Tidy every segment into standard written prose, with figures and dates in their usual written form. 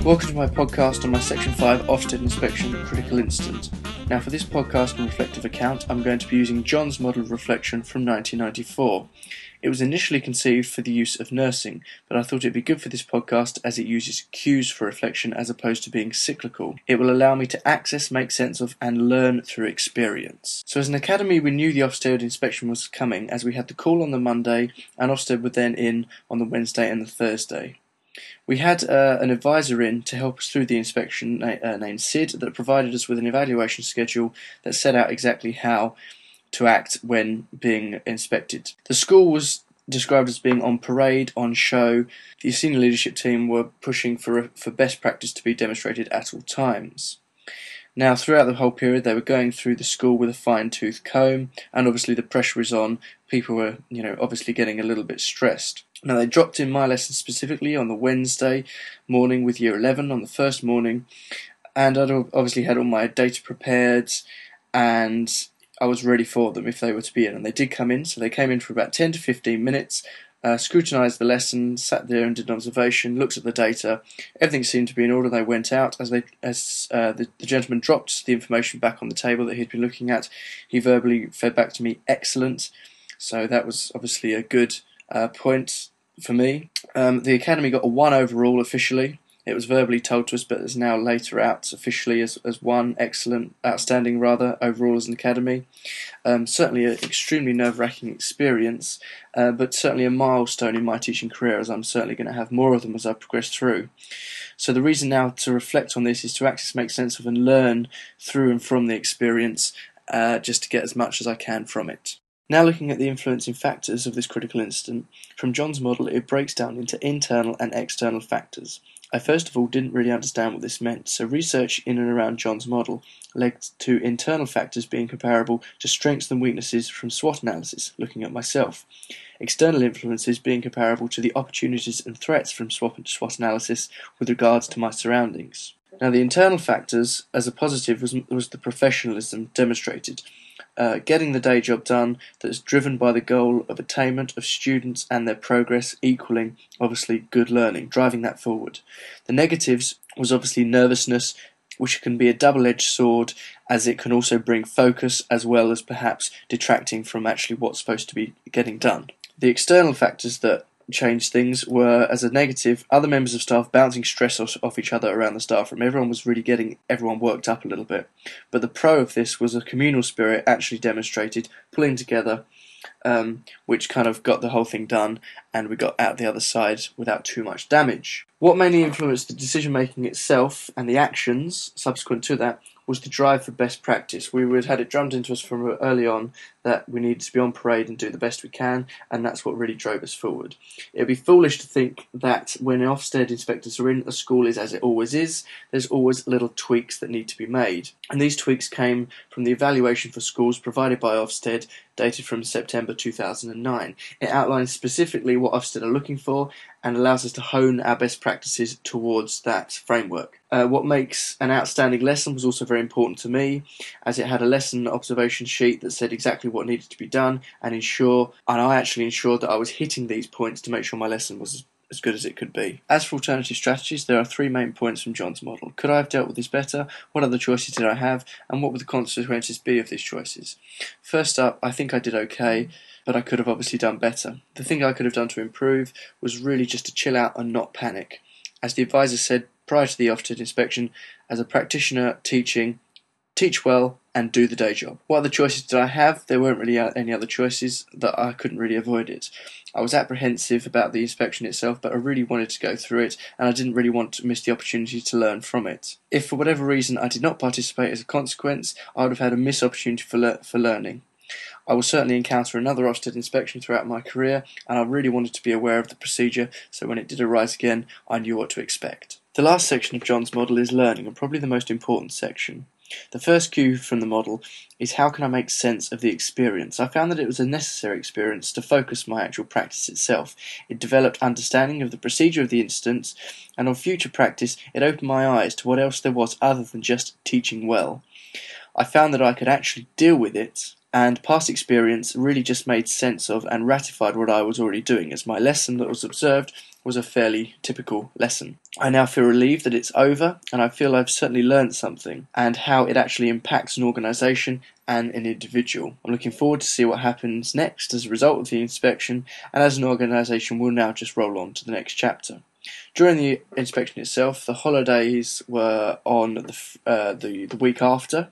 Welcome to my podcast on my Section 5 Ofsted inspection critical incident. Now for this podcast and reflective account, I'm going to be using John's model of reflection from 1994. It was initially conceived for the use of nursing, but I thought it'd be good for this podcast as it uses cues for reflection as opposed to being cyclical. It will allow me to access, make sense of, and learn through experience. So as an academy, we knew the Ofsted inspection was coming as we had the call on the Monday and Ofsted were then in on the Wednesday and the Thursday. We had an advisor in to help us through the inspection named Sid that provided us with an evaluation schedule that set out exactly how to act when being inspected. The school was described as being on parade, on show. The senior leadership team were pushing for best practice to be demonstrated at all times. Now, throughout the whole period, they were going through the school with a fine-tooth comb, and obviously the pressure was on. People were, obviously getting a little bit stressed. Now, they dropped in my lesson specifically on the Wednesday morning with Year 11 on the first morning, and I'd obviously had all my data prepared, and I was ready for them if they were to be in. And they did come in, so they came in for about 10 to 15 minutes, scrutinised the lesson, sat there and did an observation, looked at the data. Everything seemed to be in order. They went out. As the gentleman dropped the information back on the table that he'd been looking at, he verbally fed back to me, "Excellent." So that was obviously a good point for me. The Academy got a 1 overall officially. It was verbally told to us, but is now later out officially as 1 excellent, outstanding rather, overall as an Academy. Certainly an extremely nerve-wracking experience, but certainly a milestone in my teaching career, as I'm certainly going to have more of them as I progress through. So the reason now to reflect on this is to access, make sense of, and learn through and from the experience, just to get as much as I can from it. Now looking at the influencing factors of this critical incident, from John's model it breaks down into internal and external factors. I first of all didn't really understand what this meant, so research in and around John's model led to internal factors being comparable to strengths and weaknesses from SWOT analysis, looking at myself. External influences being comparable to the opportunities and threats from SWOT analysis with regards to my surroundings. Now the internal factors, as a positive, was the professionalism demonstrated. Getting the day job done that is driven by the goal of attainment of students and their progress equaling, obviously, good learning, driving that forward. The negatives was obviously nervousness, which can be a double-edged sword as it can also bring focus as well as perhaps detracting from actually what's supposed to be getting done. The external factors that changed things were, as a negative, other members of staff bouncing stress off each other around the staff room. Everyone was really getting everyone worked up a little bit. But the pro of this was a communal spirit actually demonstrated, pulling together, which kind of got the whole thing done, and we got out the other side without too much damage. What mainly influenced the decision-making itself and the actions subsequent to that was the drive for best practice. We had it drummed into us from early on that we needed to be on parade and do the best we can, and that's what really drove us forward. It would be foolish to think that when Ofsted inspectors are in, a school is as it always is. There's always little tweaks that need to be made. And these tweaks came from the evaluation for schools provided by Ofsted, dated from September 2009. It outlines specifically what Ofsted are looking for and allows us to hone our best practices towards that framework. What makes an outstanding lesson was also very important to me, as it had a lesson observation sheet that said exactly what needed to be done, and I actually ensured that I was hitting these points to make sure my lesson was as good as it could be. As for alternative strategies, there are 3 main points from John's model. Could I have dealt with this better? What other choices did I have? And what would the consequences be of these choices? First up, I think I did okay, but I could have obviously done better. The thing I could have done to improve was really just to chill out and not panic. As the advisor said prior to the Ofsted inspection, as a practitioner teaching, teach well and do the day job. What other choices did I have? There weren't really any other choices, that I couldn't really avoid it. I was apprehensive about the inspection itself, but I really wanted to go through it, and I didn't really want to miss the opportunity to learn from it. If for whatever reason I did not participate as a consequence, I would have had a missed opportunity for learning. I will certainly encounter another Ofsted inspection throughout my career, and I really wanted to be aware of the procedure, so when it did arise again, I knew what to expect. The last section of John's model is learning, and probably the most important section. The first cue from the model is how can I make sense of the experience. I found that it was a necessary experience to focus my actual practice itself. It developed understanding of the procedure of the instance, and on future practice it opened my eyes to what else there was other than just teaching well. I found that I could actually deal with it and past experience really just made sense of and ratified what I was already doing, as my lesson that was observed was a fairly typical lesson. I now feel relieved that it's over, and I feel I've certainly learned something, and how it actually impacts an organisation and an individual. I'm looking forward to see what happens next as a result of the inspection, and as an organisation we'll now just roll on to the next chapter. During the inspection itself, the holidays were on the week after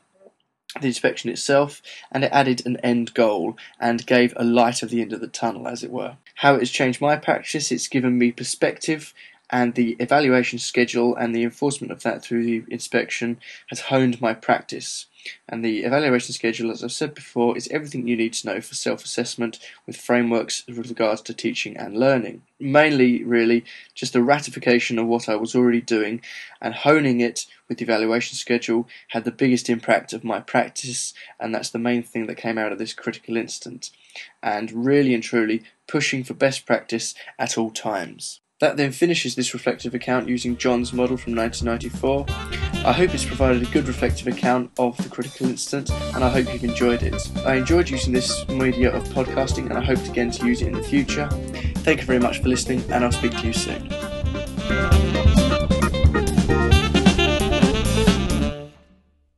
the inspection itself, and it added an end goal and gave a light at the end of the tunnel, as it were. How it has changed my practice, it's given me perspective, and the evaluation schedule and the enforcement of that through the inspection has honed my practice. And the evaluation schedule, as I've said before, is everything you need to know for self-assessment with frameworks with regards to teaching and learning. Mainly, really, just the ratification of what I was already doing and honing it with the evaluation schedule had the biggest impact of my practice, and that's the main thing that came out of this critical incident. And really and truly pushing for best practice at all times. That then finishes this reflective account using John's model from 1994. I hope it's provided a good reflective account of the critical incident, and I hope you've enjoyed it. I enjoyed using this media of podcasting, and I hope again to use it in the future. Thank you very much for listening, and I'll speak to you soon.